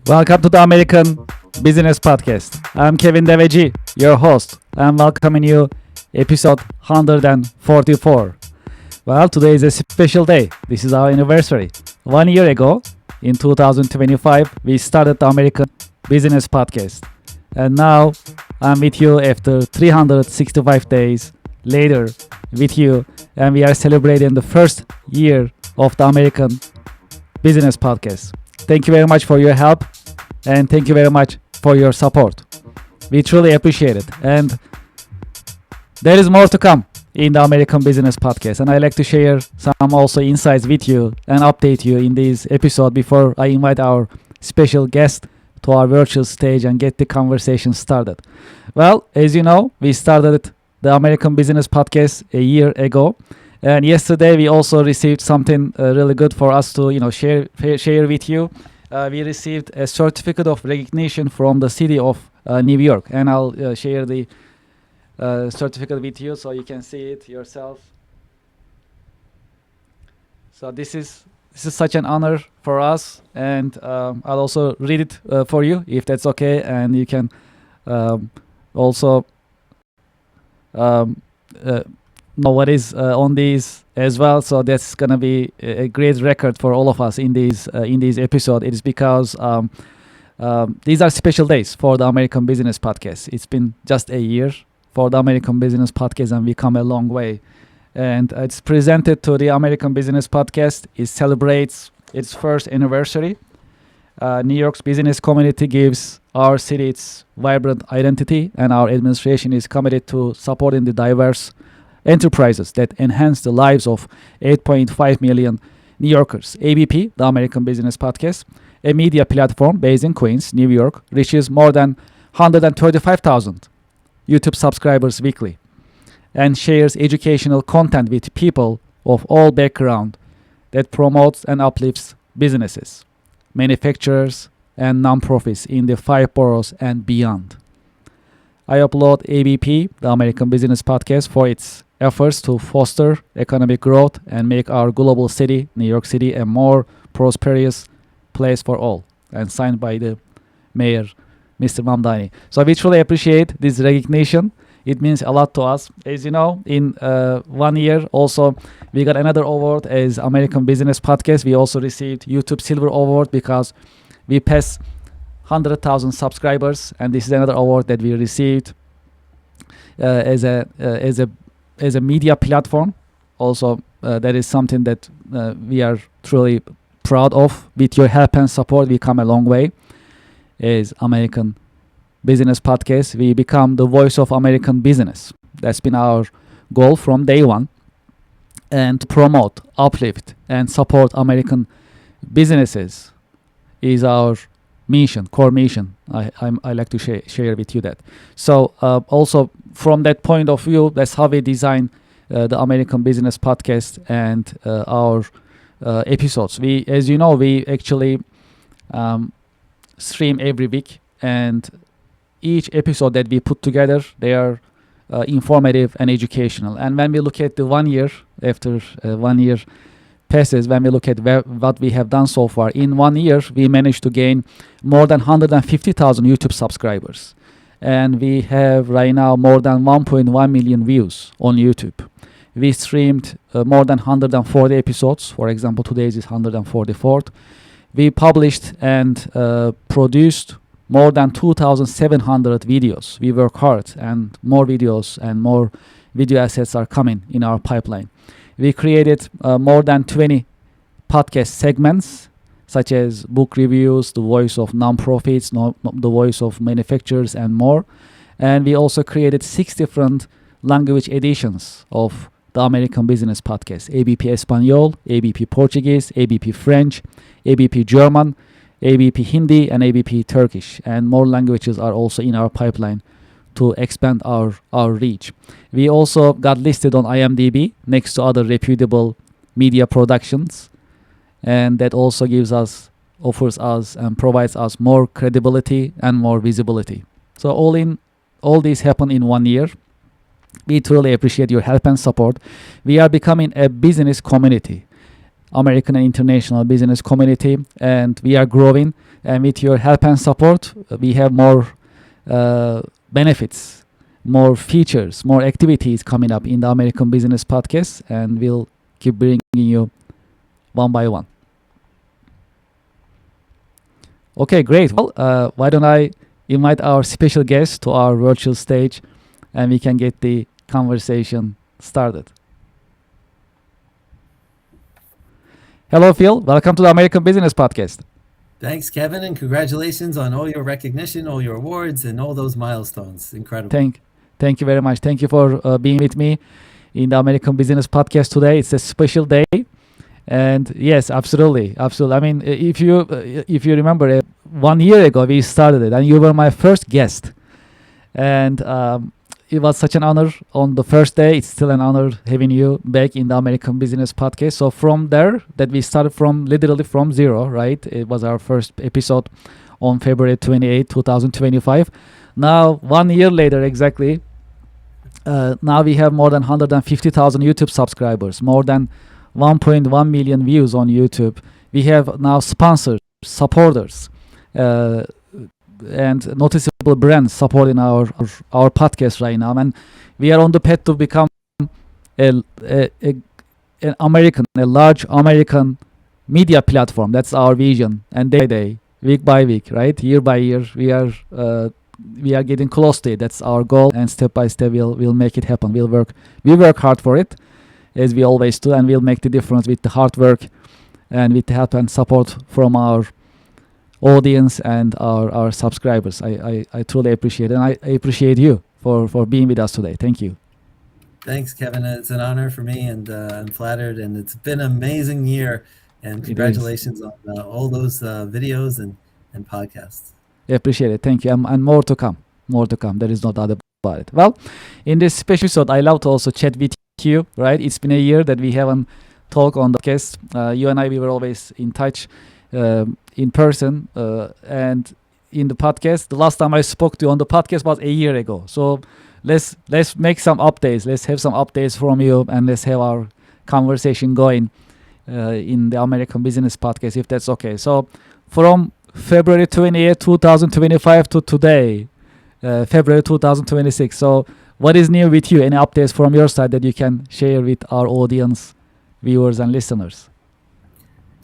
Welcome to the American Business Podcast. I'm Kevin Devecioglu, your host. I'm welcoming you episode 144. Well, today is a special day. This is our anniversary. 1 year ago, in 2025, we started the American Business Podcast. And now I'm with you after 365 days later with you. And we are celebrating the first year of the American Business Podcast. Thank you very much for your help and thank you very much for your support. We truly appreciate it. And there is more to come in the American Business Podcast. And I like to share some also insights with you and update you in this episode before I invite our special guest to our virtual stage and get the conversation started. Well, as you know, we started the American Business Podcast a year ago. And yesterday we also received something really good for us to share with you. We received a certificate of recognition from the city of New York, and I'll share the certificate with you so you can see it yourself. So this is such an honor for us, and I'll also read it for you if that's okay, and you can also know what is on these as well. So that's gonna be a great record for all of us in these episode. It is because these are special days for the American Business Podcast. It's been just a year for the American Business Podcast, and we come a long way. And it's presented to the American Business Podcast. It celebrates its first anniversary. New York's business community gives our city its vibrant identity, and our administration is committed to supporting the diverse enterprises that enhance the lives of 8.5 million New Yorkers. ABP, the American Business Podcast, a media platform based in Queens, New York, reaches more than 135,000 YouTube subscribers weekly and shares educational content with people of all backgrounds that promotes and uplifts businesses, manufacturers, and nonprofits in the 5 boroughs and beyond. I applaud ABP, the American Business Podcast, for its efforts to foster economic growth and make our global city, New York City, a more prosperous place for all. And signed by the mayor, Mr. Mamdani. So we truly appreciate this recognition. It means a lot to us. As you know, in 1 year also, we got another award as American Business Podcast. We also received YouTube Silver Award because we passed 100,000 subscribers, and this is another award that we received as a media platform. Also, that is something that we are truly proud of. With your help and support, we come a long way. As American Business Podcast, we become the voice of American business. That's been our goal from day one, and to promote, uplift, and support American businesses is our mission, core mission. I like to share with you that. So also from that point of view, that's how we design the American Business Podcast and our episodes. We, as you know, we actually stream every week, and each episode that we put together, they are informative and educational. And when we look at the 1 year, after 1 year passes, when we look at what we have done so far, in 1 year, we managed to gain more than 150,000 YouTube subscribers. And we have right now more than 1.1 million views on YouTube. We streamed more than 140 episodes. For example, today's is 144th. We published and produced more than 2,700 videos. We work hard, and more videos and more video assets are coming in our pipeline. We created more than 20 podcast segments, such as book reviews, the voice of nonprofits, the voice of manufacturers, and more. And we also created 6 different language editions of the American Business Podcast: ABP Espanol, ABP Portuguese, ABP French, ABP German, ABP Hindi, and ABP Turkish. And more languages are also in our pipeline to expand our reach. We also got listed on IMDb next to other reputable media productions, and that also gives us offers us and provides us more credibility and more visibility. So all these happen in 1 year. We truly appreciate your help and support. We are becoming a business community, American and international business community, and we are growing. And with your help and support, we have more benefits, more features, more activities coming up in the American Business Podcast, and we'll keep bringing you one by one. Okay, great. Well, why don't I invite our special guest to our virtual stage, and we can get the conversation started. Hello, Phil. Welcome to the American Business Podcast. Thanks, Kevin, and congratulations on all your recognition, all your awards, and all those milestones. Incredible. Thank you very much. Thank you for being with me in the American Business Podcast today. It's a special day, and yes, absolutely. I mean, if you remember, 1 year ago we started it, and you were my first guest, and it was such an honor on the first day. It's still an honor having you back in the American Business Podcast. So from there, that we started from literally from zero, right? It was our first episode on February 28, 2025. Now, 1 year later, exactly, now we have more than 150,000 YouTube subscribers, more than 1.1 million views on YouTube. We have now sponsors, supporters, and noticeable brands supporting our podcast right now, and we are on the path to become a large American media platform. That's our vision, and day by day, week by week, right, year by year, we are getting close to it. That's our goal, and step by step we'll make it happen. We work hard for it, as we always do, and we'll make the difference with the hard work and with the help and support from our audience and our subscribers. I truly appreciate it, and I appreciate you for being with us today. Thank you. Thanks, Kevin. It's an honor for me, and I'm flattered, and it's been an amazing year, and congratulations on all those videos and podcasts. I appreciate it. Thank you, and more to come. There is no doubt about it. Well, in this special episode, I love to also chat with you, right? It's been a year that we haven't talked on the podcast. You and I, we were always in touch in person, and in the podcast. The last time I spoke to you on the podcast was a year ago. So let's make some updates. Let's have some updates from you, and let's have our conversation going in the American Business Podcast, if that's okay. So from February 28, 2025 to today, February 2026. So what is new with you? Any updates from your side that you can share with our audience, viewers, and listeners?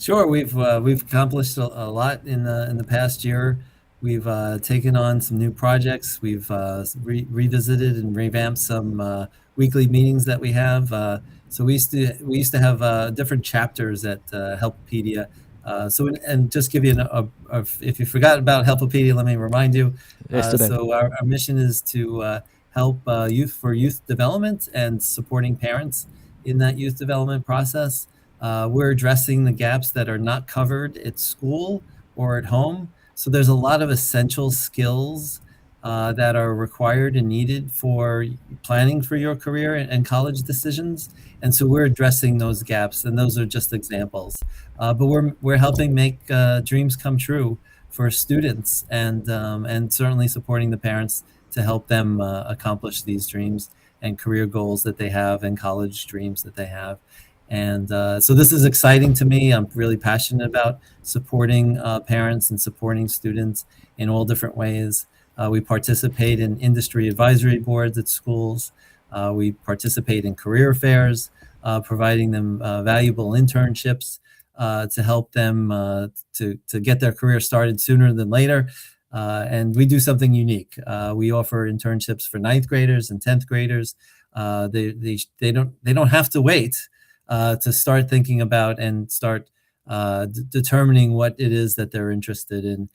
Sure, we've accomplished a lot in the past year. We've taken on some new projects. We've revisited and revamped some weekly meetings that we have. So we used to have different chapters at Helpopedia. And just give you if you forgot about Helpopedia, let me remind you. So our mission is to help youth development and supporting parents in that youth development process. We're addressing the gaps that are not covered at school or at home. So there's a lot of essential skills that are required and needed for planning for your career and college decisions. And so we're addressing those gaps, and those are just examples. But we're helping make dreams come true for students, and certainly supporting the parents to help them accomplish these dreams and career goals that they have and college dreams that they have. And so this is exciting to me. I'm really passionate about supporting parents and supporting students in all different ways. We participate in industry advisory boards at schools. We participate in career fairs, providing them valuable internships to help them to get their career started sooner than later. And we do something unique. We offer internships for 9th graders and 10th graders. They don't have to wait to start thinking about and start determining what it is that they're interested in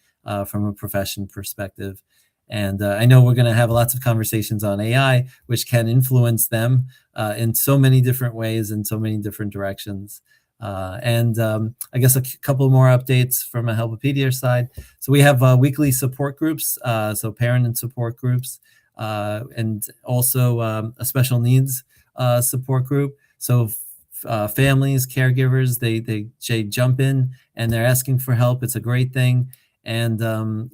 from a profession perspective. And I know we're going to have lots of conversations on AI, which can influence them in so many different ways, in so many different directions. And I guess a couple more updates from a Helpopedia side. So we have weekly support groups, so parent and support groups, and also a special needs support group. So families, caregivers, they jump in and they're asking for help. It's a great thing. And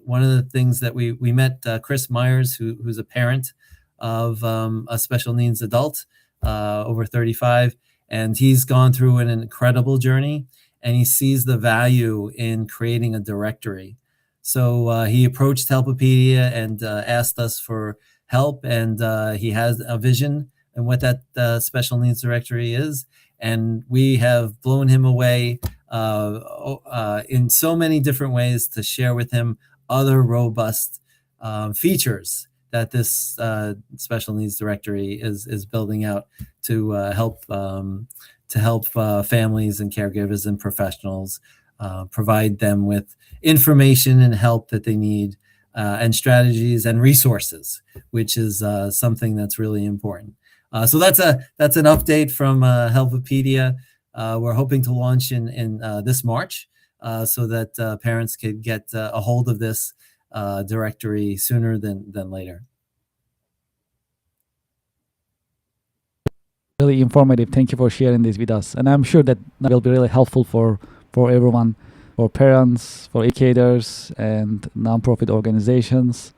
one of the things that we met Chris Myers, who's a parent of a special needs adult over 35, and he's gone through an incredible journey, and he sees the value in creating a directory. So he approached Helpopedia and asked us for help, and he has a vision and what that special needs directory is, and we have blown him away in so many different ways to share with him other robust features that this special needs directory is building out to help families and caregivers and professionals, provide them with information and help that they need, and strategies and resources, which is something that's really important. So that's an update from Helpopedia. We're hoping to launch in this March, so that parents could get a hold of this directory sooner than later. Really informative. Thank you for sharing this with us, and I'm sure that will be really helpful for everyone, for parents, for educators, and nonprofit organizations.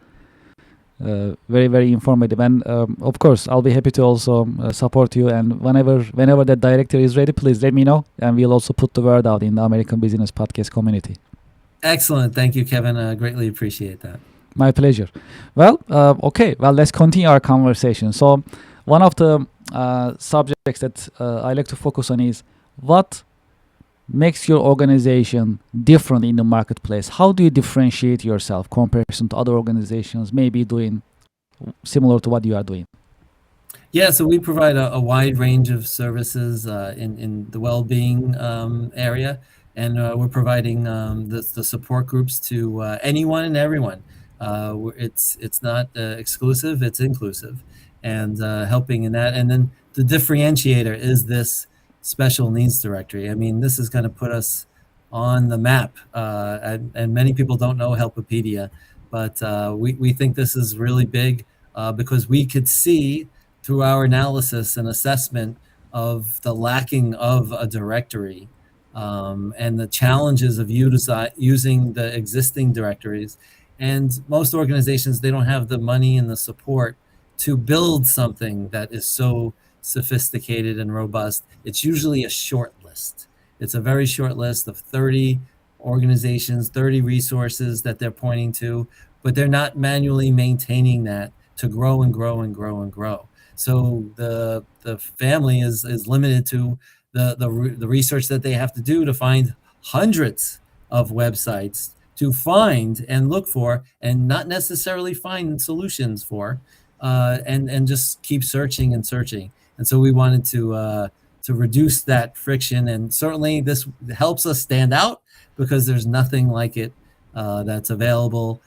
Very, very informative, and of course I'll be happy to also support you, and whenever that directory is ready, please let me know, and we'll also put the word out in the American Business Podcast community. Excellent. Thank you, Kevin. I greatly appreciate that. My pleasure. Well, okay, well, let's continue our conversation. So one of the subjects that I like to focus on is what makes your organization different in the marketplace. How do you differentiate yourself comparison to other organizations maybe doing similar to what you are doing? Yeah, so we provide a wide range of services in the well-being area, and we're providing the support groups to anyone and everyone. It's not exclusive, it's inclusive, and helping in that. And then the differentiator is this special needs directory. I mean, this is going to put us on the map, and many people don't know Helpopedia, but we think this is really big because we could see through our analysis and assessment of the lacking of a directory, and the challenges of using the existing directories. And most organizations, they don't have the money and the support to build something that is so sophisticated and robust. It's usually a short list. It's a very short list of 30 organizations, 30 resources that they're pointing to, but they're not manually maintaining that to grow and grow and grow and grow. So the family is limited to the research that they have to do to find hundreds of websites to find and look for, and not necessarily find solutions for, and just keep searching and searching. And so we wanted to reduce that friction, and certainly this helps us stand out because there's nothing like it that's available.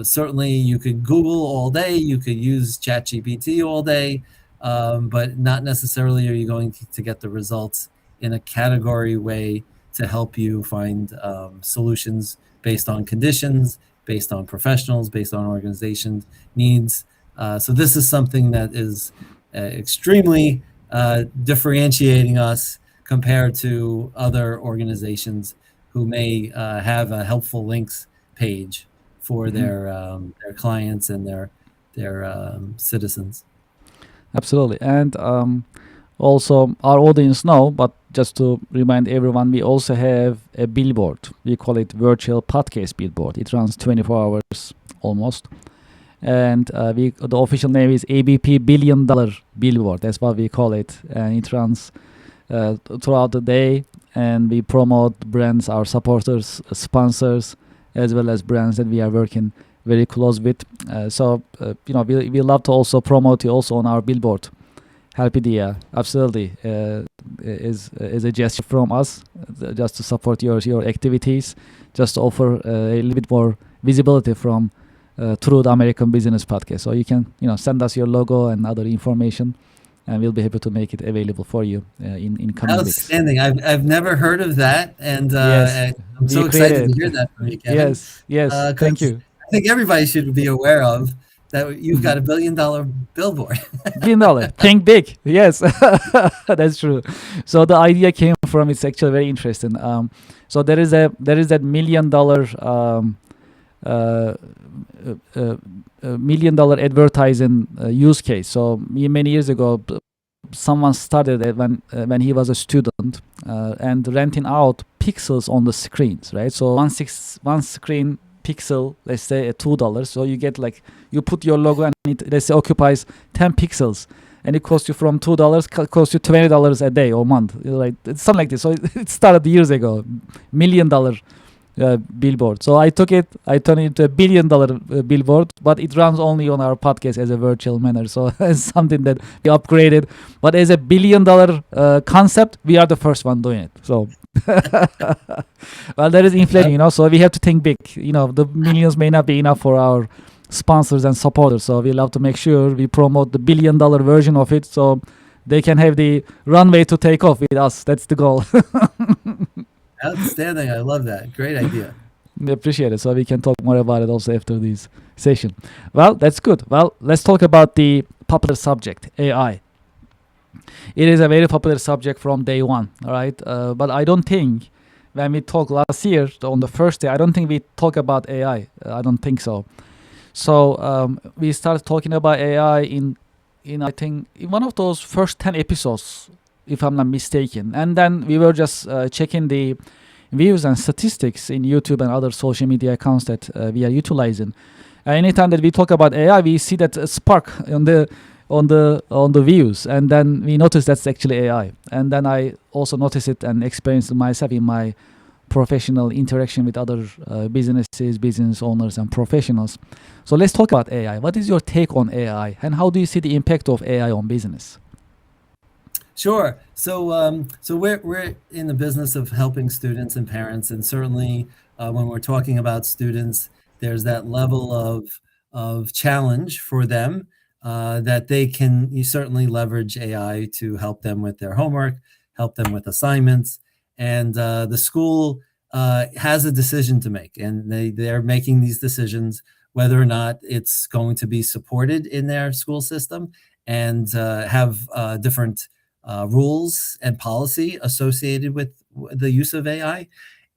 Certainly you could Google all day, you could use ChatGPT all day, but not necessarily are you going to get the results in a category way to help you find solutions based on conditions, based on professionals, based on organization needs. So this is something that is extremely differentiating us compared to other organizations who may have a helpful links page for their clients and their citizens. Absolutely. And also our audience know, but just to remind everyone, we also have a billboard. We call it virtual podcast billboard. It runs 24 hours almost. And the official name is ABP $1 billion billboard. That's what we call it. And it runs throughout the day, and we promote brands, our supporters, sponsors, as well as brands that we are working very close with. We love to also promote you also on our billboard. Helpopedia, absolutely, is a gesture from us, just to support your activities, just to offer a little bit more visibility from through the American Business Podcast. So you can send us your logo and other information, and we'll be happy to make it available for you in coming weeks. Outstanding. I've never heard of that, and Yes, I'm so excited to hear that from you, Kevin. Yes, thank you. I think everybody should be aware of. that you've got $1 billion billboard. $1 billion. Think big. Yes, that's true. So the idea came from, it's actually very interesting. So there is that $1 million uh, $1 million advertising use case. So many years ago, someone started it when he was a student, and renting out pixels on the screens, right? So one screen pixel, let's say at $2. So you get like, you put your logo and it, let's say, occupies 10 pixels, and it costs you from $2, costs you $20 a day or month. Like, it's something like this. So it started years ago, $1 million billboard. So I took it, I turned it into $1 billion billboard, but it runs only on our podcast as a virtual manner. So it's something that we upgraded. But as a $1 billion concept, we are the first one doing it. So, well, there is inflation, so we have to think big. The millions may not be enough for our sponsors and supporters. So we love to make sure we promote the $1 billion version of it, so they can have the runway to take off with us. That's the goal. Outstanding. I love that. Great idea. We appreciate it. So we can talk more about it also after this session. Well, that's good. Well, let's talk about the popular subject, AI. It is a very popular subject from day one, all right? But I don't think when we talked last year on the first day, I don't think we talk about AI. I don't think so. So we started talking about AI in I think in one of those first 10 episodes, if I'm not mistaken. And then we were just checking the views and statistics in YouTube and other social media accounts that we are utilizing. Anytime that we talk about AI, we see that spark on the views, and then we notice that's actually AI. And then I also notice it and experience it myself in my professional interaction with other businesses, business owners, and professionals. So let's talk about AI. What is your take on AI, and how do you see the impact of AI on business? Sure. So we're in the business of helping students and parents, and certainly when we're talking about students, there's that level of challenge for them that you certainly leverage AI to help them with their homework, help them with assignments, and the school has a decision to make, and they're making these decisions whether or not it's going to be supported in their school system and have different rules and policy associated with the use of AI.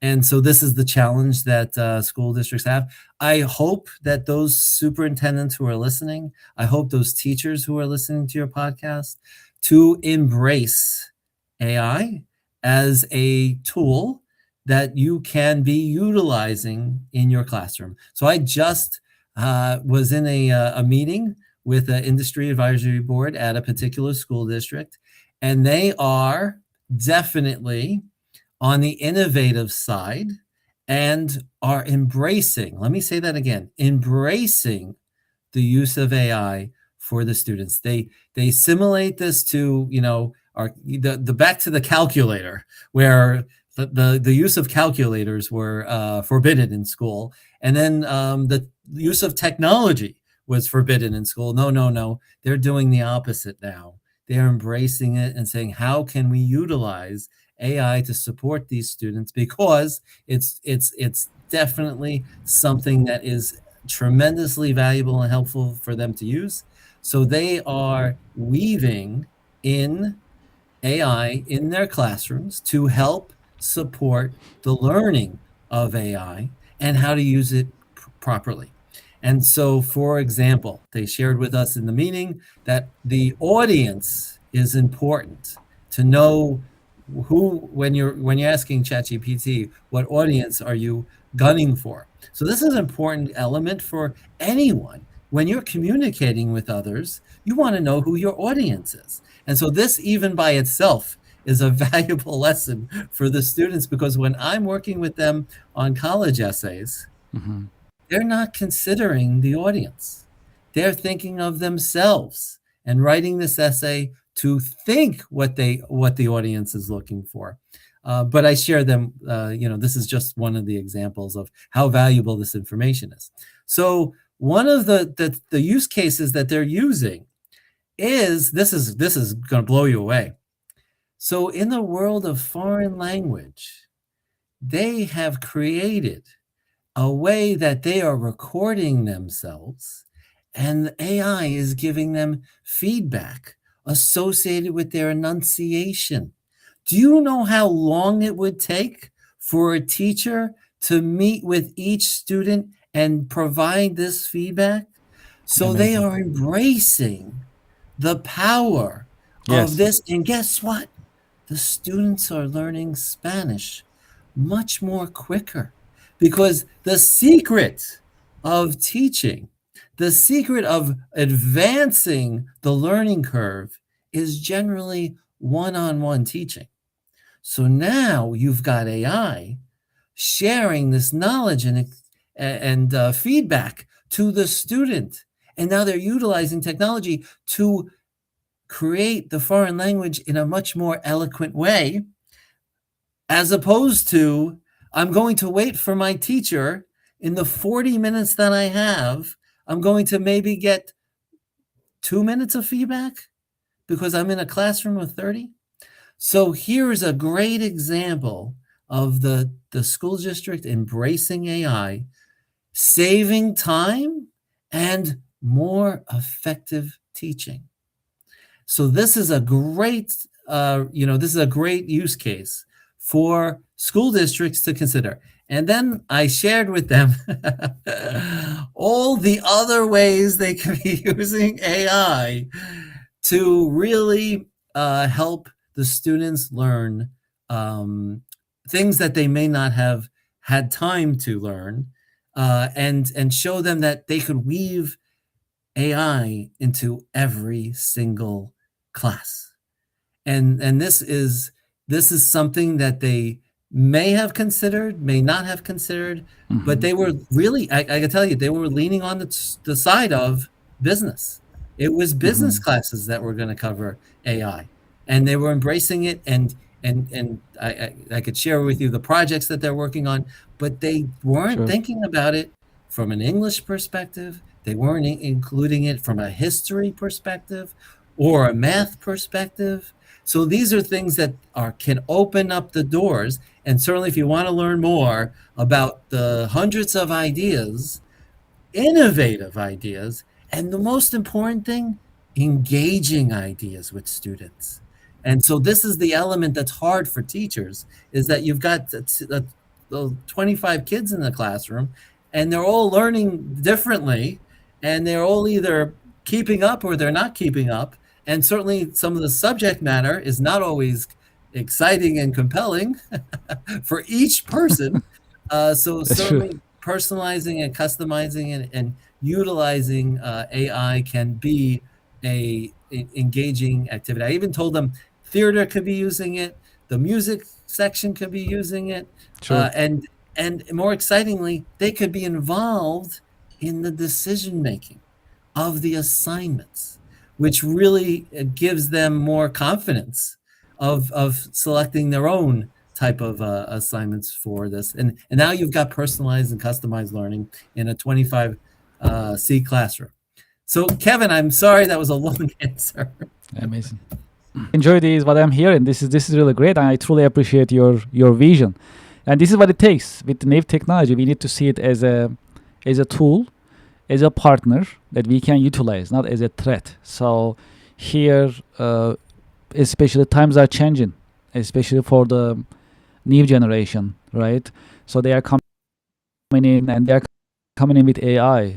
And so this is the challenge that school districts have. I hope that those superintendents who are listening, I hope those teachers who are listening to your podcast, to embrace AI as a tool that you can be utilizing in your classroom. So I just was in a meeting with an industry advisory board at a particular school district, and they are definitely on the innovative side and are embracing, let me say that again, embracing the use of AI for the students. They simulate this to, the back to the calculator, where the use of calculators were forbidden in school. And then the use of technology was forbidden in school. No. They're doing the opposite now. They're embracing it and saying, how can we utilize AI to support these students? Because it's definitely something that is tremendously valuable and helpful for them to use. So they are weaving in AI in their classrooms to help support the learning of AI and how to use it properly. And so, for example, they shared with us in the meeting that the audience is important to know who, when you're asking ChatGPT, what audience are you gunning for? So this is an important element for anyone. When you're communicating with others, you want to know who your audience is. And so this, even by itself, is a valuable lesson for the students, because when I'm working with them on college essays, they're not considering the audience. They're thinking of themselves and writing this essay to think what the audience is looking for. But I share them, this is just one of the examples of how valuable this information is. So one of the use cases that they're using is, this is going to blow you away. So in the world of foreign language, they have created a way that they are recording themselves and the AI is giving them feedback associated with their enunciation. Do you know how long it would take for a teacher to meet with each student and provide this feedback? So they Amazing. are embracing the power of Yes. this. And guess what? The students are learning Spanish much more quicker, because the secret of teaching, the secret of advancing the learning curve is generally one-on-one teaching. So now you've got AI sharing this knowledge and feedback to the student. And now they're utilizing technology to create the foreign language in a much more eloquent way, as opposed to, I'm going to wait for my teacher. In the 40 minutes that I have, I'm going to maybe get 2 minutes of feedback because I'm in a classroom of 30. So here's a great example of the school district embracing AI, saving time, and more effective teaching. So this is a great, this is a great use case for school districts to consider. And then I shared with them all the other ways they can be using AI to really help the students learn things that they may not have had time to learn, and show them that they could weave AI into every single class. And this is something that they may have considered, may not have considered, but they were really, I can tell you, they were leaning on the side of business. It was business classes that were going to cover AI, and they were embracing it. And I could share with you the projects that they're working on, but they weren't Sure. thinking about it from an English perspective. They weren't including it from a history perspective or a math perspective. So these are things that can open up the doors. And certainly, if you want to learn more about the hundreds of ideas, innovative ideas, and the most important thing, engaging ideas with students. And so this is the element that's hard for teachers, is that you've got 25 kids in the classroom, and they're all learning differently, and they're all either keeping up or they're not keeping up. And certainly some of the subject matter is not always exciting and compelling for each person. So That's true. certainly personalizing and customizing and utilizing AI can be a engaging activity. I even told them theater could be using it, the music section could be using it, Sure. and more excitingly, they could be involved in the decision making of the assignments, which really gives them more confidence of selecting their own type of assignments for this. And now you've got personalized and customized learning in a 25 seat classroom. So Kevin, I'm sorry that was a long answer. Amazing. Enjoy these what I'm hearing. This is really great, and I truly appreciate your vision. And this is what it takes with the native technology. We need to see it as a tool, as a partner that we can utilize, not as a threat. So here, especially times are changing, especially for the new generation, right? So they are coming in, and they are coming in with AI.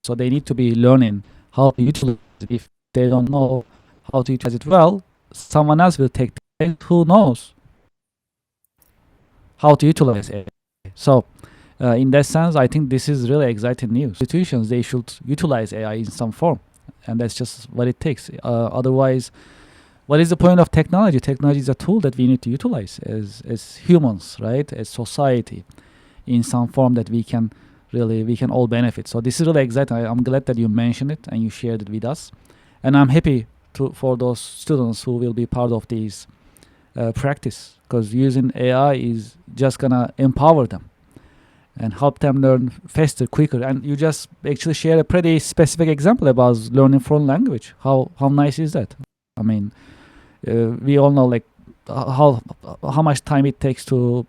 So they need to be learning how to utilize it. If they don't know how to utilize it well, someone else will take it who knows how to utilize AI. So in that sense, I think this is really exciting news. Institutions, they should utilize AI in some form, and that's just what it takes. Otherwise, what is the point of technology? Technology is a tool that we need to utilize as humans, right? As society, in some form that we can all benefit. So this is really exciting. I'm glad that you mentioned it and you shared it with us, and I'm happy for those students who will be part of these practice, because using AI is just gonna empower them and help them learn faster, quicker. And you just actually share a pretty specific example about learning foreign language. How nice is that? I mean, we all know like how much time it takes to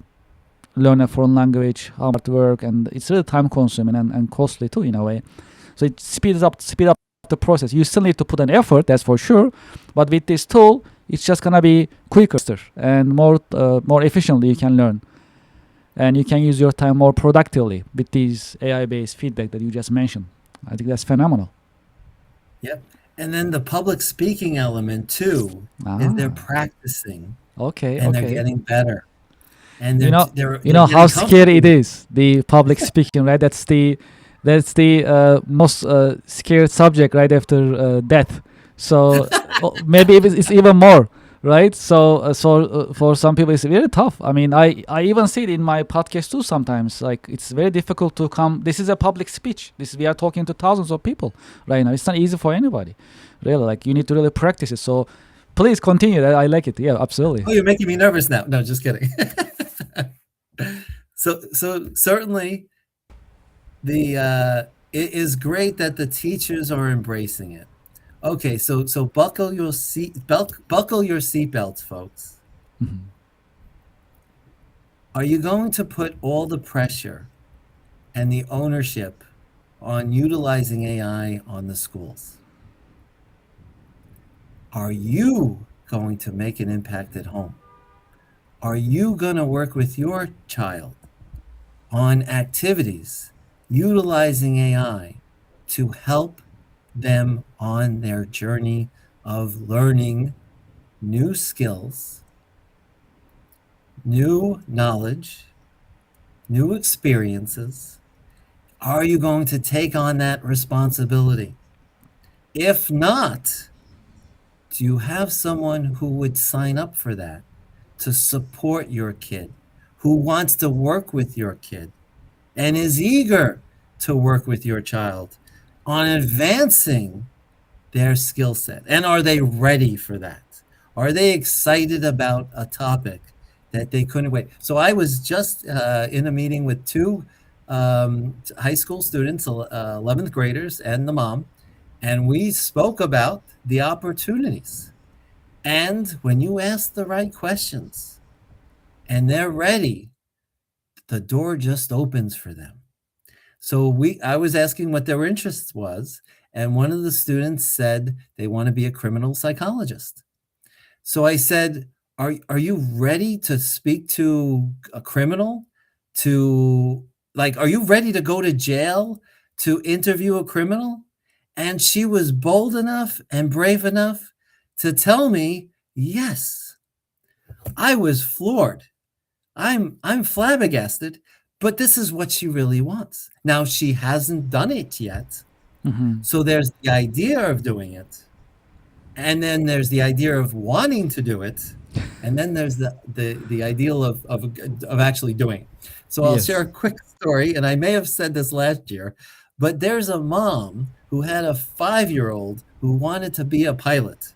learn a foreign language, how much work, and it's really time consuming and costly too in a way. So it speed up the process. You still need to put an effort, that's for sure, but with this tool, it's just gonna be quicker and more efficiently you can learn, and you can use your time more productively with these AI-based feedback that you just mentioned. I think that's phenomenal. Yep. And then the public speaking element too is they're practicing Okay, and they're okay. getting better. And You know, they're how getting scary it comfortable. is, the public speaking, right? That's the most scared subject right after death. So maybe it's even more, right? So for some people it's very tough. I mean, I even see it in my podcast too sometimes. Like, it's very difficult to come. This is a public speech. We are talking to thousands of people right now. It's not easy for anybody, really. Like, you need to really practice it. So please continue. I like it. Yeah, absolutely. Oh, you're making me nervous now. No, just kidding. So certainly it is great that the teachers are embracing it. Okay, so buckle your seatbelts, folks. Mhm. Are you going to put all the pressure and the ownership on utilizing AI on the schools? Are you going to make an impact at home? Are you going to work with your child on activities utilizing AI to help them on their journey of learning new skills, new knowledge, new experiences? Are you going to take on that responsibility? If not, do you have someone who would sign up for that to support your kid, who wants to work with your kid and is eager to work with your child on advancing their skill set? And are they ready for that? Are they excited about a topic that they couldn't wait? So I was just in a meeting with two high school students, 11th graders, and the mom, and we spoke about the opportunities. And when you ask the right questions and they're ready, the door just opens for them. So I was asking what their interest was, and one of the students said they want to be a criminal psychologist. So I said, are you ready to speak to a criminal? Are you ready to go to jail to interview a criminal? And she was bold enough and brave enough to tell me, yes. I was floored. I'm flabbergasted, but this is what she really wants. Now, she hasn't done it yet. Mm-hmm. So there's the idea of doing it, and then there's the idea of wanting to do it, and then there's the ideal of actually doing it. So I'll share Yes. a quick story, and I may have said this last year, but there's a mom who had a 5-year-old who wanted to be a pilot.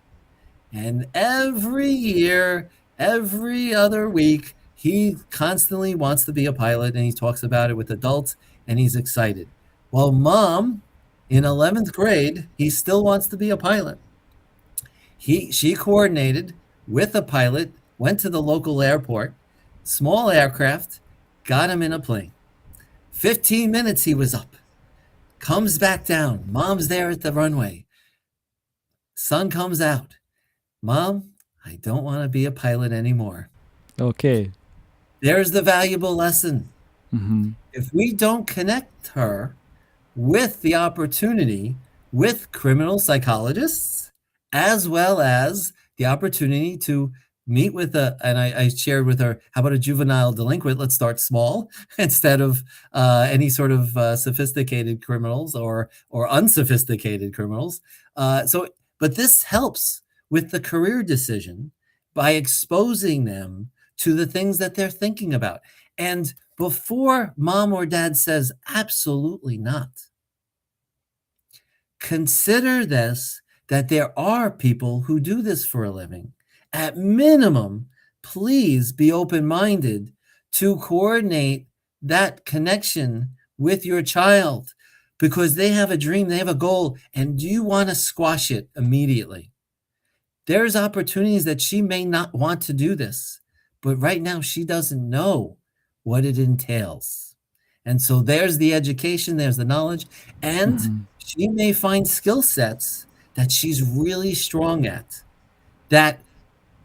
And every year, every other week, he constantly wants to be a pilot, and he talks about it with adults, and he's excited. Well, mom, in 11th grade, he still wants to be a pilot. She coordinated with a pilot, went to the local airport, small aircraft, got him in a plane. 15 minutes he was up, comes back down. Mom's there at the runway. Sun comes out. Mom, I don't want to be a pilot anymore. Okay. There's the valuable lesson. Mm-hmm. If we don't connect her with the opportunity with criminal psychologists, as well as the opportunity to meet with and I shared with her, how about a juvenile delinquent? Let's start small instead of any sort of sophisticated criminals or unsophisticated criminals. But this helps with the career decision by exposing them to the things that they're thinking about. And before mom or dad says, absolutely not, consider this, that there are people who do this for a living. At minimum, please be open-minded to coordinate that connection with your child, because they have a dream, they have a goal, and you want to squash it immediately. There's opportunities that she may not want to do this, but right now she doesn't know what it entails. And so there's the education, there's the knowledge, and Mm-hmm. she may find skill sets that she's really strong at, that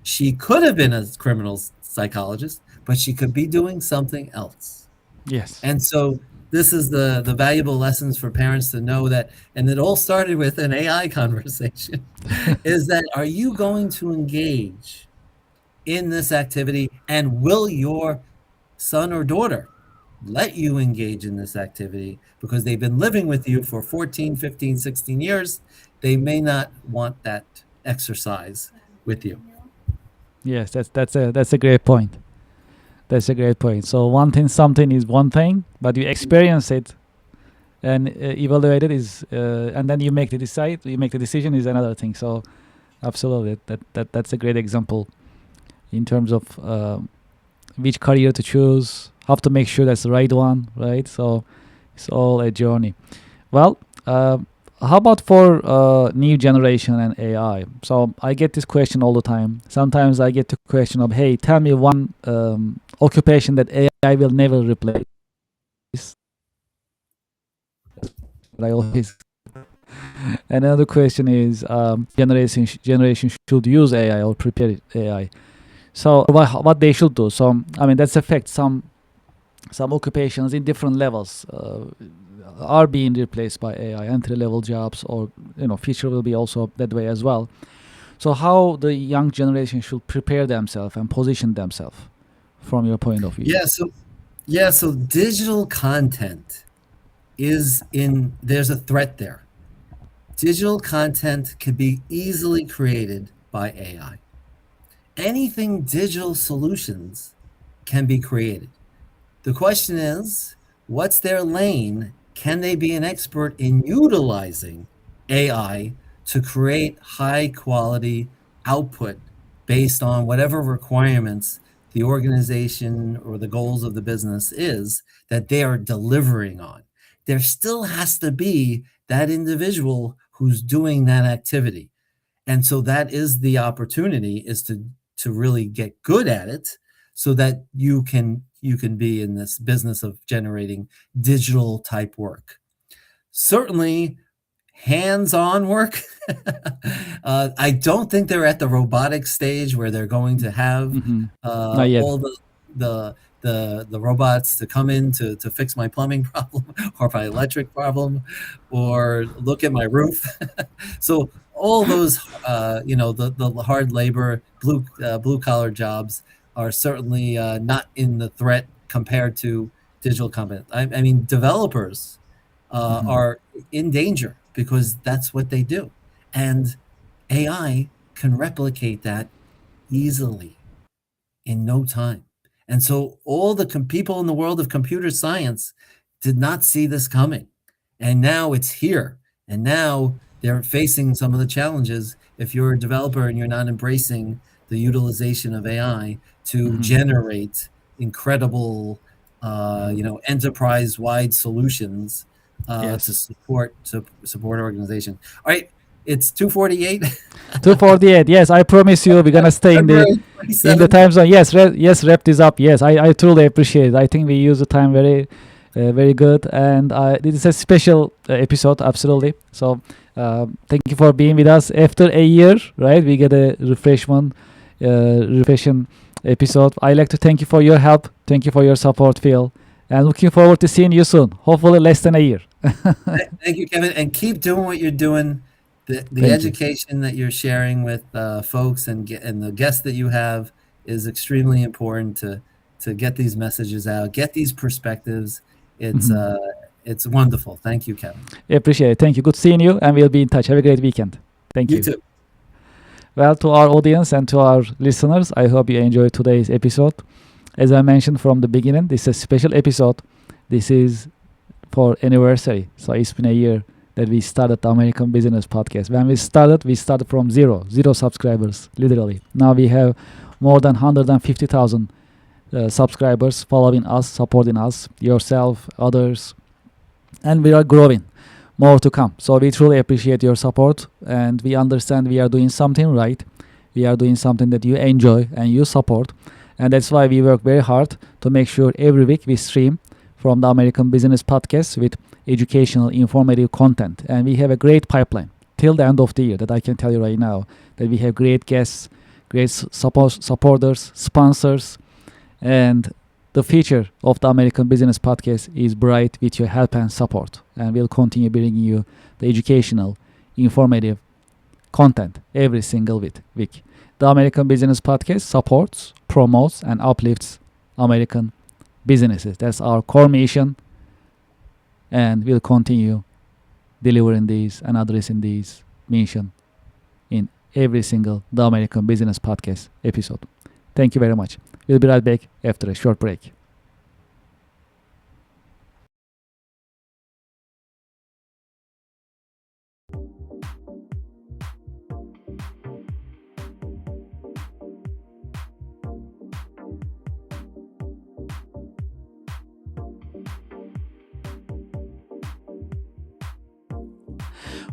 she could have been a criminal psychologist, but she could be doing something else. Yes. And so this is the valuable lessons for parents to know that, and it all started with an AI conversation, is that are you going to engage in this activity, and will your son or daughter let you engage in this activity? Because they've been living with you for 14, 15, 16 years. They may not want that exercise with you. Yes, that's a great point. That's a great point. So wanting something is one thing, but you experience it and evaluate it is, and then you make the decision is another thing. So absolutely, that's a great example in terms of which career to choose, how to make sure that's the right one, right? So it's all a journey. Well, how about for new generation and AI? So I get this question all the time. Sometimes I get the question of, hey, tell me one occupation that AI will never replace. I always. Another question is, generation should use AI or prepare AI. So what they should do. So I mean that's a fact. Some occupations in different levels are being replaced by AI, entry level jobs, or future will be also that way as well. So how the young generation should prepare themselves and position themselves from your point of view? So digital content there's a threat there. Digital content can be easily created by AI. Anything digital solutions can be created. The question is, what's their lane? Can they be an expert in utilizing AI to create high quality output based on whatever requirements the organization or the goals of the business is that they are delivering on? There still has to be that individual who's doing that activity. And so that is the opportunity, is to really get good at it so that you can be in this business of generating digital type work. Certainly hands-on work. I don't think they're at the robotic stage where they're going to have Not yet. all the robots to come in to fix my plumbing problem or my electric problem or look at my roof. So all those the hard labor, blue collar jobs are certainly not in the threat compared to digital content. I mean, developers are in danger because that's what they do, and AI can replicate that easily in no time. And so all the people in the world of computer science did not see this coming, and now it's here, and now they're facing some of the challenges if you're a developer and you're not embracing the utilization of AI to generate incredible enterprise-wide solutions Yes. to support organization. All right, it's 2:48. 2:48. Yes, I promise you, we're gonna stay in the February 27th. time zone. Yes, yes, wrap this up. Yes, I truly appreciate it. I think we use the time very good, and this is a special episode, absolutely. So thank you for being with us after a year. Right, we get a refreshing episode. I like to thank you for your help. Thank you for your support, Phil, and looking forward to seeing you soon. Hopefully, less than a year. Thank you, Kevin, and keep doing what you're doing. The education that you're sharing with folks and the guests that you have is extremely important to get these messages out, get these perspectives. It's wonderful. Thank you, Kevin. Appreciate it. Thank you. Good seeing you, and we'll be in touch. Have a great weekend. Thank you. You too. Well, to our audience and to our listeners, I hope you enjoyed today's episode. As I mentioned from the beginning, this is a special episode. This is for anniversary. So it's been a year that we started the American Business Podcast. When we started from zero subscribers, literally. Now we have more than 150,000 subscribers following us, supporting us, yourself, others, and we are growing. More to come. So we truly appreciate your support, and we understand we are doing something right. We are doing something that you enjoy and you support, and that's why we work very hard to make sure every week we stream from the American Business Podcast with educational, informative content. And we have a great pipeline till the end of the year that I can tell you right now, that we have great guests, great supporters, sponsors, and the future of the American Business Podcast is bright with your help and support. And we'll continue bringing you the educational, informative content every single week. The American Business Podcast supports, promotes, and uplifts American businesses. That's our core mission, and we'll continue delivering these and addressing these mission in every single The American Business Podcast episode. Thank you very much. We'll be right back after a short break.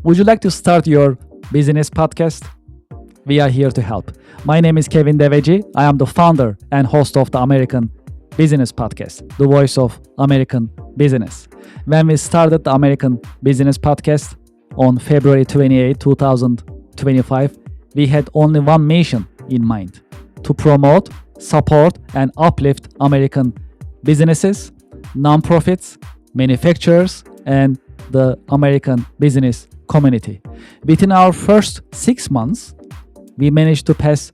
Would you like to start your business podcast? We are here to help. My name is Kevin Devecioglu. I am the founder and host of the American Business Podcast, the voice of American business. When we started the American Business Podcast on February 28, 2025, we had only one mission in mind: to promote, support, and uplift American businesses, nonprofits, manufacturers, and the American business community. Within our first 6 months, we managed to pass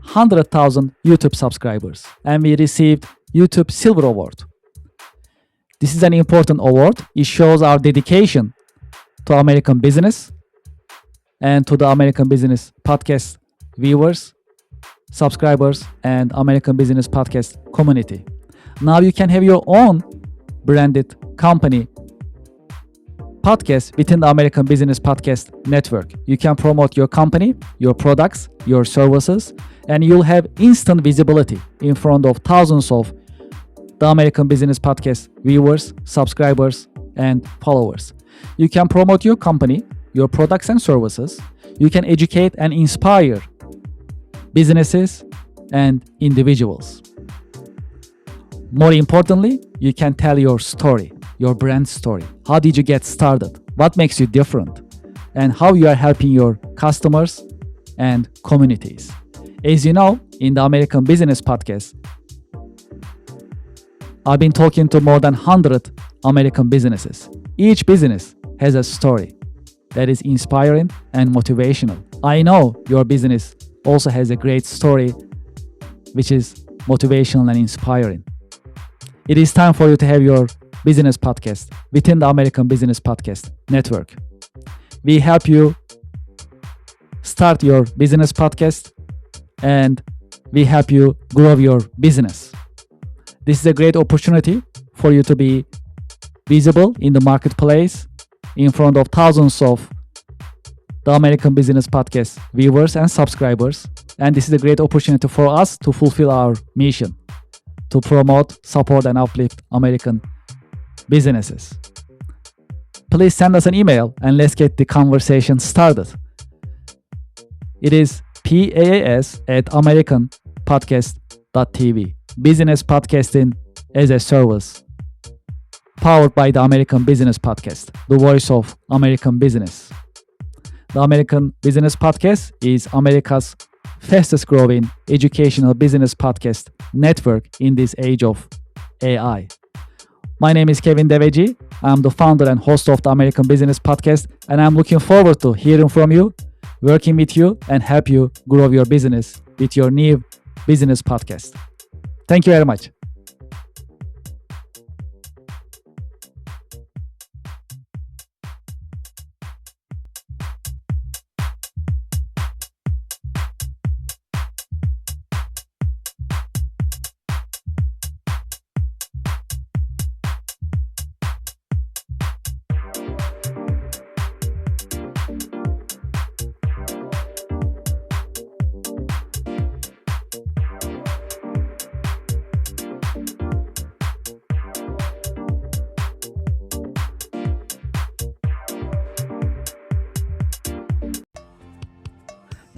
100,000 YouTube subscribers, and we received YouTube Silver Award. This is an important award. It shows our dedication to American business and to the American Business Podcast viewers, subscribers, and American Business Podcast community. Now you can have your own branded company podcast within the American Business Podcast network. You can promote your company, your products, your services, and you'll have instant visibility in front of thousands of the American Business Podcast viewers, subscribers, and followers. You can promote your company, your products and services. You can educate and inspire businesses and individuals. More importantly, you can tell your story, your brand story. How did you get started? What makes you different? And how you are helping your customers and communities. As you know, in the American Business Podcast, I've been talking to more than 100 American businesses. Each business has a story that is inspiring and motivational. I know your business also has a great story which is motivational and inspiring. It is time for you to have your business podcast within the American Business Podcast network. We help you start your business podcast, and we help you grow your business. This is a great opportunity for you to be visible in the marketplace in front of thousands of the American Business Podcast viewers and subscribers. And this is a great opportunity for us to fulfill our mission to promote, support, and uplift American businesses. Please send us an email and let's get the conversation started. It is paas@americanpodcast.tv. Business podcasting as a service, powered by the American Business Podcast, the voice of American business. The American Business Podcast is America's fastest growing educational business podcast network in this age of AI. My name is Kevin Devecioglu. I'm the founder and host of the American Business Podcast, and I'm looking forward to hearing from you, working with you, and help you grow your business with your new business podcast. Thank you very much.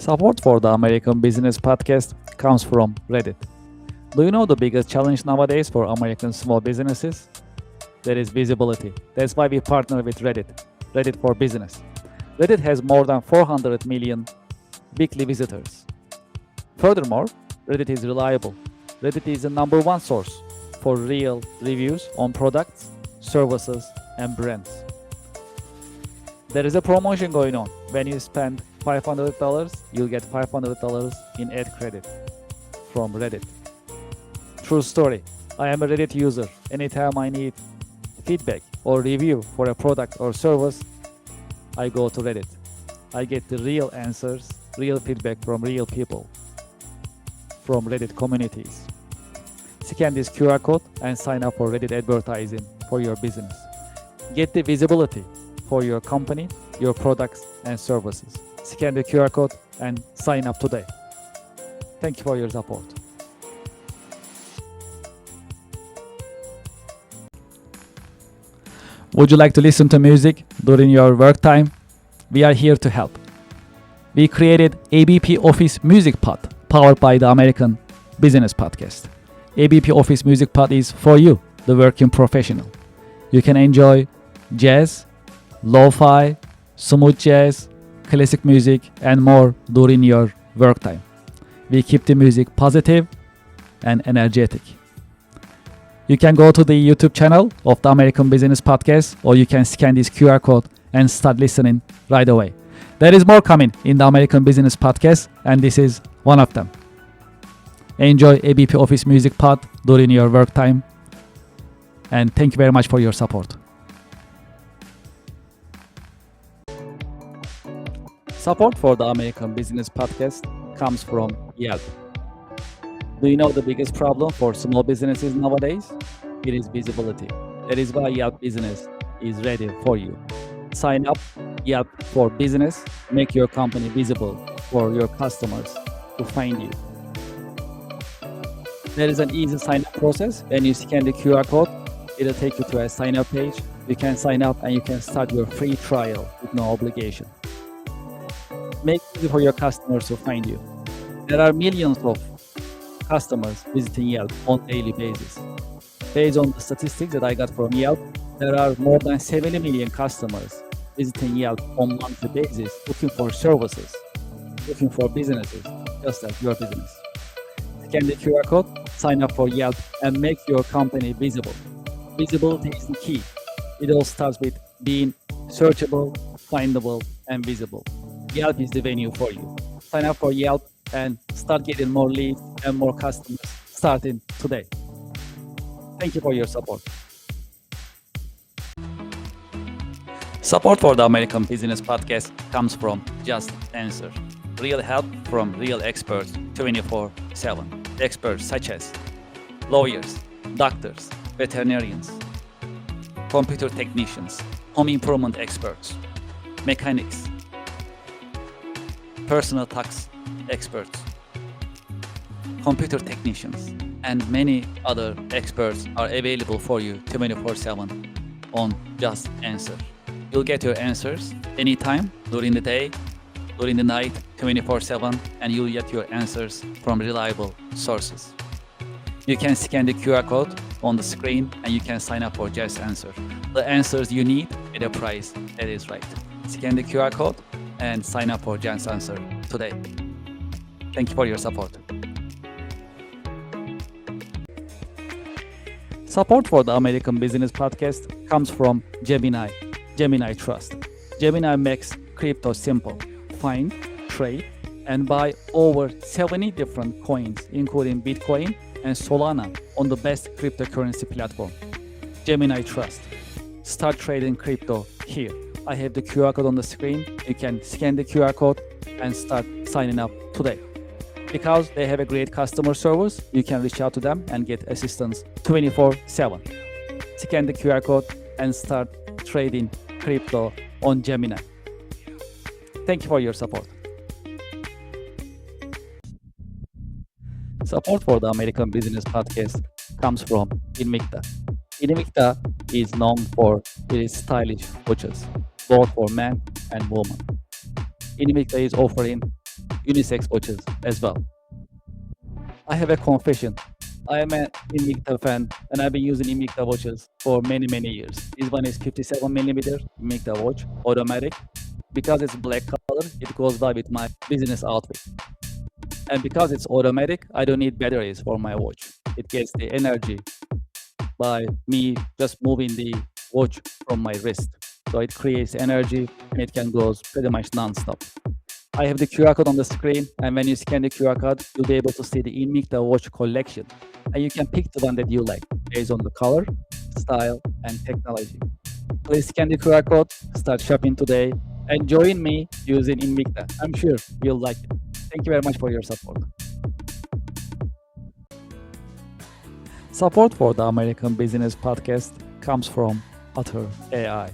Support for the American Business Podcast comes from Reddit. Do you know the biggest challenge nowadays for American small businesses? there is visibility. That's why we partner with Reddit for Business. Reddit has more than 400 million weekly visitors. Furthermore, Reddit is reliable. Reddit is the number one source for real reviews on products, services, and brands. There is a promotion going on. When you spend $500, you'll get $500 in ad credit from Reddit. True story. I am a Reddit user. Anytime I need feedback or review for a product or service, I go to Reddit. I get the real answers, real feedback from real people, from Reddit communities. Scan this QR code and sign up for Reddit advertising for your business. Get the visibility for your company, your products and services. Scan the QR code and sign up today. Thank you for your support. Would you like to listen to music during your work time? We are here to help. We created ABP Office Music Pod, powered by the American Business Podcast. ABP Office Music Pod is for you, the working professional. You can enjoy jazz, lo-fi, smooth jazz, classic music, and more during your work time. We keep the music positive and energetic. You can go to the YouTube channel of the American Business Podcast, or you can scan this QR code and start listening right away. There is more coming in the American Business Podcast, and this is one of them. Enjoy ABP Office Music Pod during your work time, and thank you very much for your support. Support for the American Business Podcast comes from Yelp. Do you know the biggest problem for small businesses nowadays? It is visibility. That is why Yelp Business is ready for you. Sign up Yelp for Business. Make your company visible for your customers to find you. There is an easy sign-up process. When you scan the QR code, it'll take you to a sign-up page. You can sign up and you can start your free trial with no obligation. Make it easy for your customers to find you. There are millions of customers visiting Yelp on a daily basis. Based on the statistics that I got from Yelp, there are more than 70 million customers visiting Yelp on a monthly basis, looking for services, looking for businesses, just like your business. Scan the QR code, sign up for Yelp, and make your company visible. Visibility is the key. It all starts with being searchable, findable, and visible. Yelp is the venue for you. Sign up for Yelp and start getting more leads and more customers starting today. Thank you for your support. Support for the American Business Podcast comes from Just Answer. Real help from real experts 24/7. Experts such as lawyers, doctors, veterinarians, computer technicians, home improvement experts, mechanics, personal tax experts, computer technicians, and many other experts are available for you 24/7 on Just Answer. You'll get your answers anytime, during the day, during the night, 24/7, and you'll get your answers from reliable sources. You can scan the QR code on the screen and you can sign up for Just Answer. The answers you need at a price that is right. Scan the QR code and sign up for Just Answer today. Thank you for your support. Support for the American Business Podcast comes from Gemini Trust. Gemini makes crypto simple. Find, trade, and buy over 70 different coins, including Bitcoin and Solana, on the best cryptocurrency platform. Gemini Trust. Start trading crypto here. I have the QR code on the screen. You can scan the QR code and start signing up today. Because they have a great customer service, you can reach out to them and get assistance 24/7. Scan the QR code and start trading crypto on Gemini. Thank you for your support. Support for the American Business Podcast comes from Invicta. Invicta is known for its stylish watches, both for men and women. Invicta is offering unisex watches as well. I have a confession. I am an Invicta fan, and I've been using Invicta watches for many, many years. This one is 57 millimeter Invicta watch, automatic. Because it's black color, it goes well with my business outfit. And because it's automatic, I don't need batteries for my watch. It gets the energy by me just moving the watch from my wrist. So it creates energy and it can go pretty much non-stop. I have the QR code on the screen, and when you scan the QR code, you'll be able to see the Invicta watch collection. And you can pick the one that you like based on the color, style, and technology. Please scan the QR code, start shopping today, and join me using Invicta. I'm sure you'll like it. Thank you very much for your support. Support for the American Business Podcast comes from Otter AI.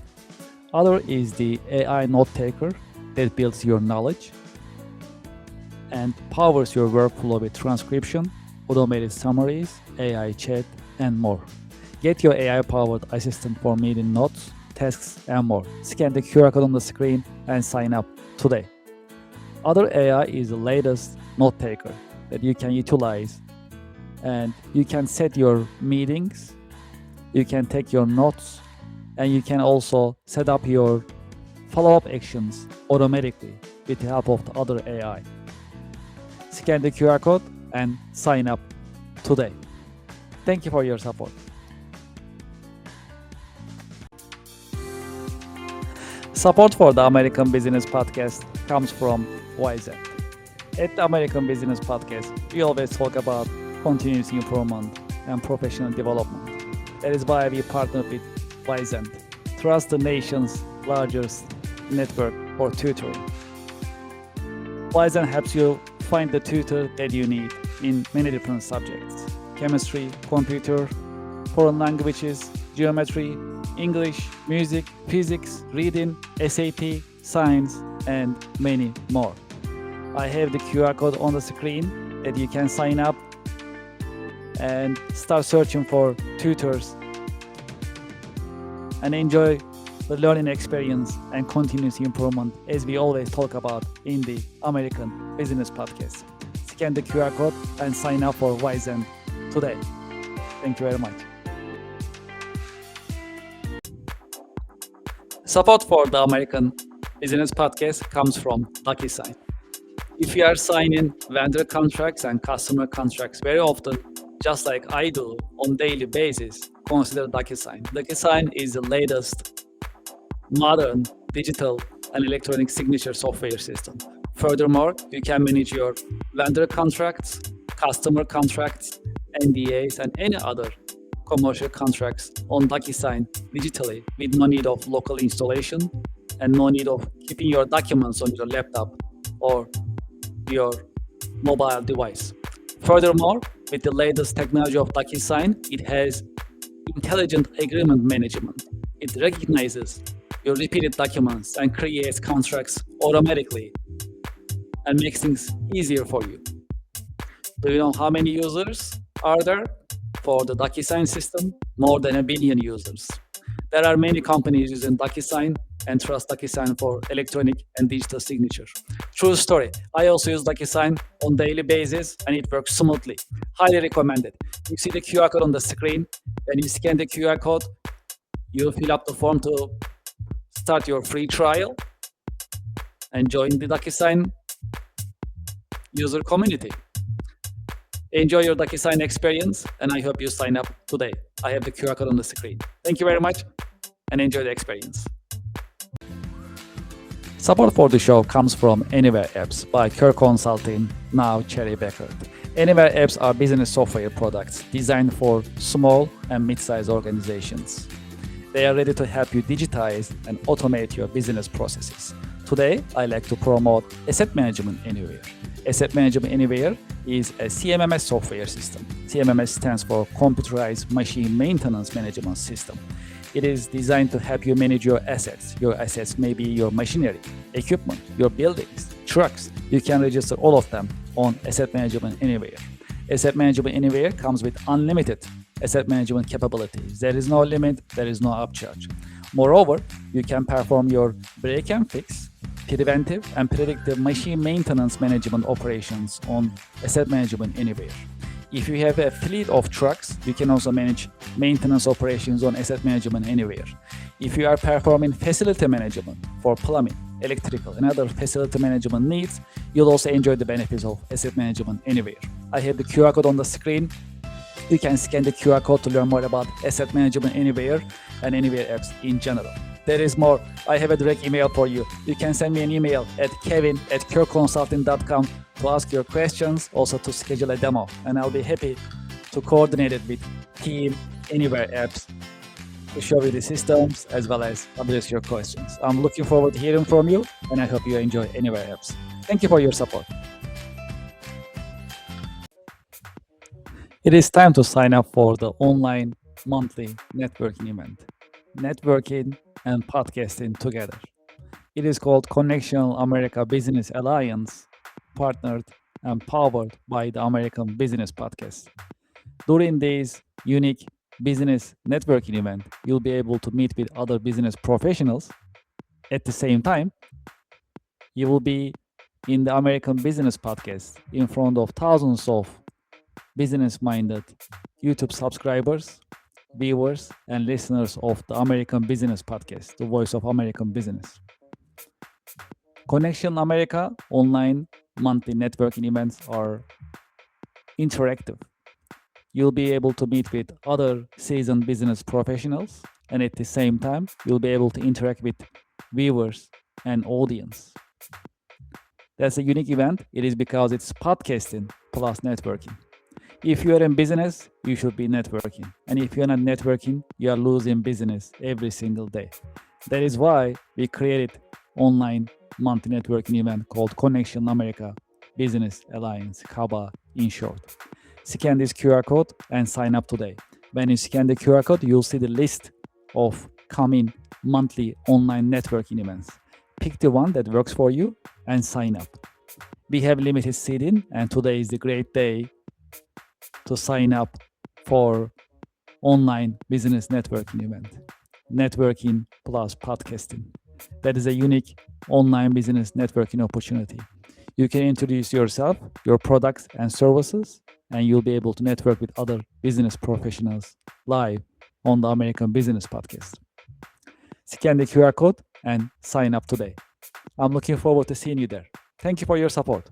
Otter is the AI note taker that builds your knowledge and powers your workflow with transcription, automated summaries, AI chat, and more. Get your AI-powered assistant for meeting notes, tasks, and more. Scan the QR code on the screen and sign up today. Otter AI is the latest note taker that you can utilize, and you can set your meetings, you can take your notes, and you can also set up your follow-up actions automatically with the help of the Otter AI. Scan the QR code and sign up today. Thank you for your support. Support for the American Business Podcast comes from YZ. At the American Business Podcast, we always talk about continuous improvement and professional development. That is why we partner with YZ, trust the nation's largest network for tutoring. YZ helps you find the tutor that you need in many different subjects: chemistry, computer, foreign languages, geometry, English, music, physics, reading, SAT, science, and many more. I have the QR code on the screen that you can sign up and start searching for tutors and enjoy the learning experience and continuous improvement as we always talk about in the American Business Podcast. Scan the QR code and sign up for YZ today. Thank you very much. Support for the American Business Podcast comes from DocuSign. If you are signing vendor contracts and customer contracts very often, just like I do on daily basis, consider DocuSign. DocuSign is the latest modern digital and electronic signature software system. Furthermore, you can manage your vendor contracts, customer contracts, NDAs, and any other commercial contracts on DocuSign digitally with no need of local installation and no need of keeping your documents on your laptop or your mobile device. Furthermore, with the latest technology of DocuSign, it has intelligent agreement management. It recognizes your repeated documents and creates contracts automatically and makes things easier for you. Do you know how many users are there for the DocuSign system? More than 1 billion users. There are many companies using DocuSign and trust DocuSign for electronic and digital signature. True story. I also use DocuSign on daily basis and it works smoothly. Highly recommended. You see the QR code on the screen. When you scan the QR code, you fill up the form to start your free trial and join the DocuSign user community. Enjoy your DocuSign experience, and I hope you sign up today. I have the QR code on the screen. Thank you very much, and enjoy the experience. Support for the show comes from Anywhere Apps by Kerr Consulting, now Cherry Beckert. Anywhere Apps are business software products designed for small and mid-sized organizations. They are ready to help you digitize and automate your business processes. Today, I like to promote Asset Management Anywhere. Asset Management Anywhere is a CMMS software system. CMMS stands for Computerized Machine Maintenance Management System. It is designed to help you manage your assets. Your assets may be your machinery, equipment, your buildings, trucks. You can register all of them on Asset Management Anywhere. Asset Management Anywhere comes with unlimited asset management capabilities. There is no limit, there is no upcharge. Moreover, you can perform your break and fix, preventive and predictive machine maintenance management operations on Asset Management Anywhere. If you have a fleet of trucks, you can also manage maintenance operations on asset management anywhere. If you are performing facility management for plumbing, electrical, and other facility management needs, you'll also enjoy the benefits of asset management anywhere. I have the QR code on the screen. You can scan the QR code to learn more about asset management anywhere and anywhere apps in general. There is more. I have a direct email for you. You can send me an email at kevin@curconsulting.com to ask your questions, also to schedule a demo, and I'll be happy to coordinate it with Team Anywhere apps to show you the systems as well as address your questions. I'm looking forward to hearing from you, and I hope you enjoy Anywhere apps. Thank you for your support. It is time to sign up for the online monthly networking event, networking and podcasting together. It is called Connection America Business Alliance, partnered and powered by the American Business Podcast. During this unique business networking event, you'll be able to meet with other business professionals. At the same time, you will be in the American Business Podcast in front of thousands of business-minded YouTube subscribers, viewers, and listeners of the American Business Podcast, the voice of American business. Connection America online monthly networking events are interactive. You'll be able to meet with other seasoned business professionals, and at the same time, you'll be able to interact with viewers and audience. That's a unique event. It is because it's podcasting plus networking. If you're in business, you should be networking. And if you're not networking, you are losing business every single day. That is why we created online monthly networking event called Connection America Business Alliance, CABA in short. Scan this QR code and sign up today. When you scan the QR code, you'll see the list of coming monthly online networking events. Pick the one that works for you and sign up. We have limited seating, and today is the great day to sign up for online business networking event. Networking plus podcasting. That is a unique online business networking opportunity. You can introduce yourself, your products and services, and you'll be able to network with other business professionals live on the American Business Podcast. Scan the QR code and sign up today. I'm looking forward to seeing you there. Thank you for your support.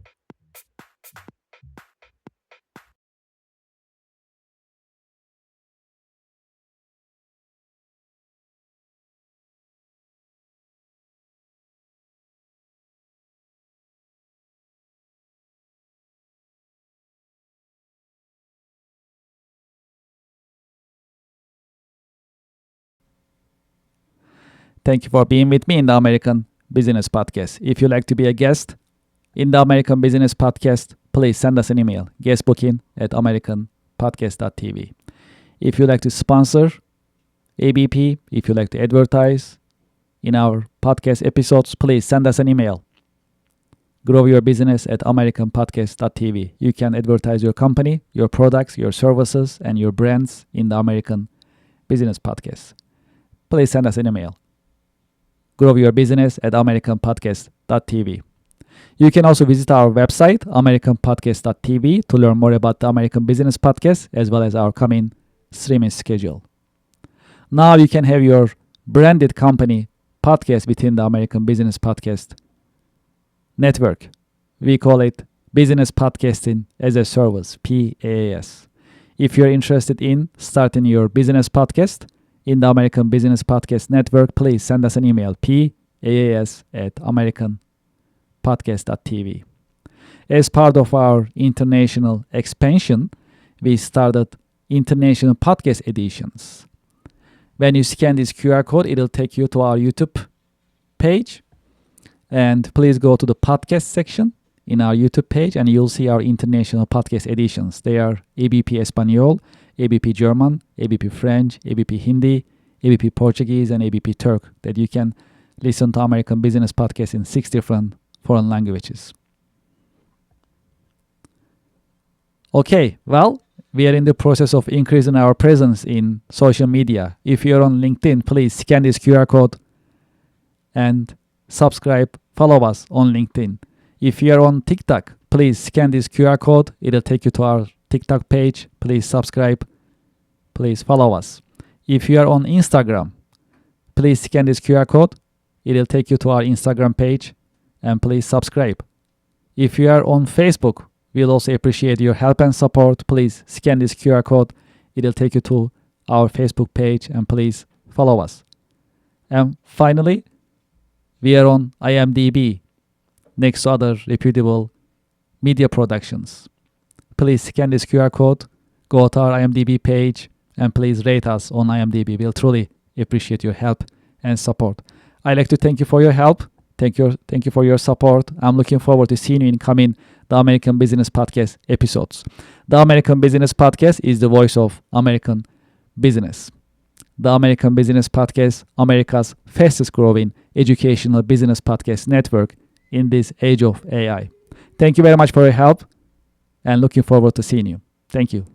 Thank you for being with me in the American Business Podcast. If you'd like to be a guest in the American Business Podcast, please send us an email, guestbooking@americanpodcast.tv. If you'd like to sponsor ABP, if you'd like to advertise in our podcast episodes, please send us an email, growyourbusiness@americanpodcast.tv. You can advertise your company, your products, your services, and your brands in the American Business Podcast. Please send us an email, growyourbusiness@americanpodcast.tv. You can also visit our website, americanpodcast.tv, to learn more about the American Business Podcast as well as our coming streaming schedule. Now you can have your branded company podcast within the American Business Podcast network. We call it Business Podcasting as a Service, PaaS. If you're interested in starting your business podcast in the American Business Podcast Network, please send us an email, paas@americanpodcast.tv. As part of our international expansion, we started international podcast editions. When you scan this QR code, it'll take you to our YouTube page. And please go to the podcast section in our YouTube page, and you'll see our international podcast editions. They are ABP Espanol, ABP German, ABP French, ABP Hindi, ABP Portuguese, and ABP Turk, that you can listen to American Business Podcast in 6 different foreign languages. Okay, well, we are in the process of increasing our presence in social media. If you're on LinkedIn, please scan this QR code and subscribe, follow us on LinkedIn. If you're on TikTok, please scan this QR code. It'll take you to our TikTok page, please subscribe. Please follow us. If you are on Instagram, please scan this QR code. It will take you to our Instagram page, and please subscribe. If you are on Facebook, we'll also appreciate your help and support. Please scan this QR code. It will take you to our Facebook page, and please follow us. And finally, we are on IMDb, next to other reputable media productions. Please scan this QR code, go to our IMDb page, and please rate us on IMDb. We'll truly appreciate your help and support. I'd like to thank you for your help. Thank you for your support. I'm looking forward to seeing you in coming The American Business Podcast episodes. The American Business Podcast is the voice of American business. The American Business Podcast, America's fastest growing educational business podcast network in this age of AI. Thank you very much for your help, and looking forward to seeing you. Thank you.